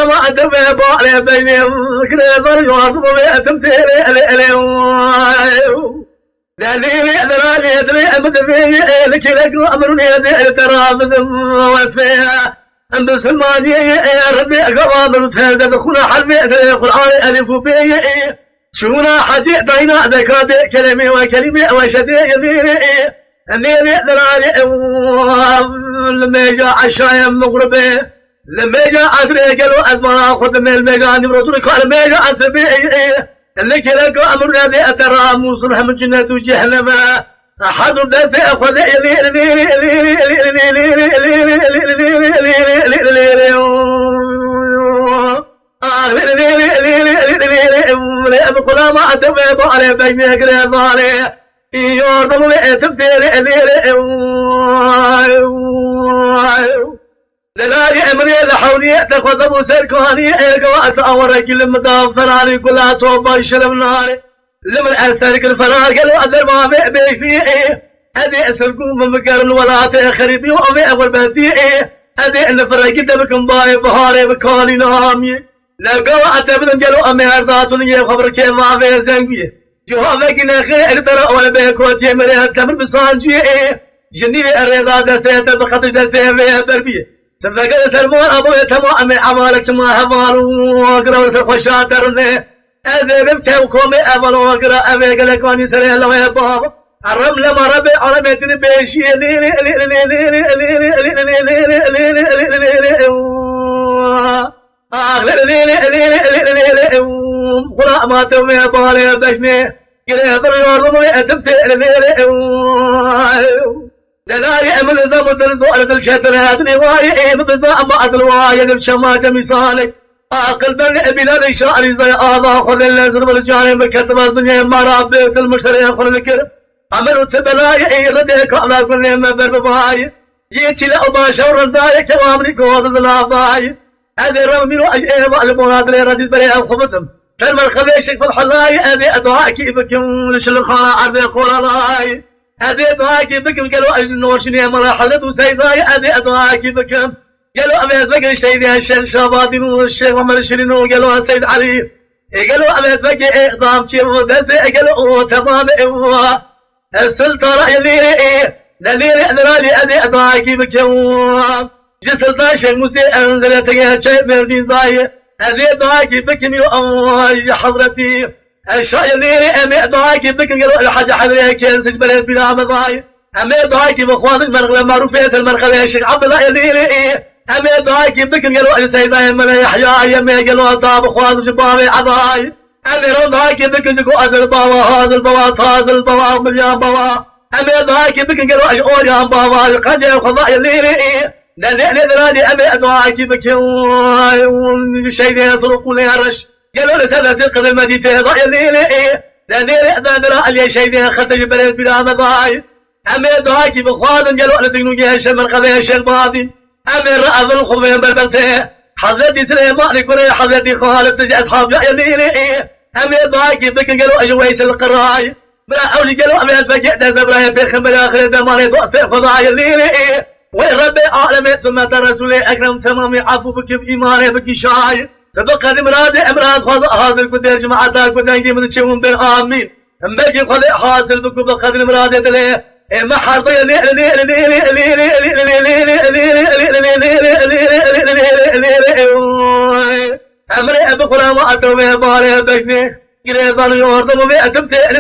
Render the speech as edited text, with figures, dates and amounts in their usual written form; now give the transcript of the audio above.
كلام أدب بالي بينهم كذا اليوم ما تمتلي دليلي أدراني أدري أمدفي لك لك أمرني أدري ترى وفيها عند سلماني يا ربي أقرام الفهد دخونا حربي القرآن ألف بي شونا حجي بينا ذكرت كلمي وكلمي وشدي يميني أنيني أدراني لما جاء عشايا مغربي لما جاء أدري قالوا أزمان أخذ من المجاني رسولك قال ما جاء أدري لك لك أمرنا ذي أترى موصلها من جنة جهنم أحد الذي أخذ بقول ما أتبع على بينك رضالي يورضم لي تبتلي لنادي أمري لحولي تاخذ أبو سركاني قوات أورك لما دافراني كلها توبا شلم ناري لمن أسرك الفراغ قالوا أدر ما بيبي فيه هذه أسركم بمكان ولا تخربي وأبي أول بهدي هذه أن فرق دمكم باي بهاري بكاني نامي لا قوات أبدا قالوا أمي أرضاتني خبر كيف ما في زنقي جوابك نخير ترى ولا بيكوت يمري كمل بصانجي جنيبي الرضا دسيت بخطش دسيت بربيه تفقد سلمون أبو يتمام عمالك ما همالو وقرأ الخشاترني أذيب بتوكم أبل وقرأ أبيك لكواني سريه لو يبابا الرمل مربي عربيتني بيشي قرأ ما تومي بالي بشني كده يضرب ويأتبتي لناري أمل ذنب الضوء الشترات نواي بضاء بعض الواي الشماك مثالك عقل بل بلاد شعري زي خذ اللازم الجانب كتب الدنيا مرابط المشتري خذ الكرم عملت بلاي رديك على كل ما برباي جيت لأبا شور الزايك وامرك وضد الأفاي هذه رمي وأجئه والمراد لي رجل بريء خبثم فالما الخبيشك في الحلاي هذه أدعاء كيفكم لشلخاء عربي قول الله هذه أدعاكي بكم قالوا أجل نوشني مرحلة وسيداي هذه أدعاكي بكم قالوا أبيت بكي شيدي الشيخ شاباتين والشيخ محمد الشرين وقالوا السيد علي قالوا أبيت بكي إقدام شيخ ودسي قالوا تمام السلطة يليري لليري أدراني هذه أدعاكي بكم جسلطة شيخ موسى أنزلت شيء مردين ضاي هذه أدعاكي بكم يا حضرتي الشاي الليري أمي دعاكي بكم قالوا الحاجة حضريها كيل تجبرت بلا مضاي أمي دعاكي بإخوان المرغلة معروفية المرغلة الشيخ عبد الله الليري أمي دعاكي بكم قالوا السيدة يمنا يحيى يمي قالوا طاب إخوان شبابي عضاي أمي رو دعاكي بكم تقول هذا البوا هذا البوا هذا البوا مليان بوا أمي دعاكي بكم قالوا أشعور يا بوا القجة الخضاء الليري لذلك أمي دعاكي بكم شيء يطرقوا لي الرش قالوا لثلاث القدر المجيد ضايا ليلي ليلي أذان اللي شيء خدت جبريل بلا مضاي أمي دعاكي بخوان قالوا لتقنوا الشمر قضيه الشرباطي أمي رأى الخبين بالبلته حضرتي سليمان كوري حضرتي خالد تجي أصحاب يا ليلي أمي دعاكي بكن قالوا أجويت القراي بلا أولي قالوا أمي الفجع ده زبرايا في خم بالآخر دماني ضعف فضايا ليلي ويربي عالمي ثم رسولي أكرم تمامي عفو بك بإيماني بك شاي سبق هذه مراد امراض خذ هذا الكدير جماعة كدير من تشوفون بالآمين أم بيجي خذ حاصل بكم بخذ المراد يدلي ما حرضي أمري أبقى ما أتوه بالي بشني كده ظل يوردم بأتمتع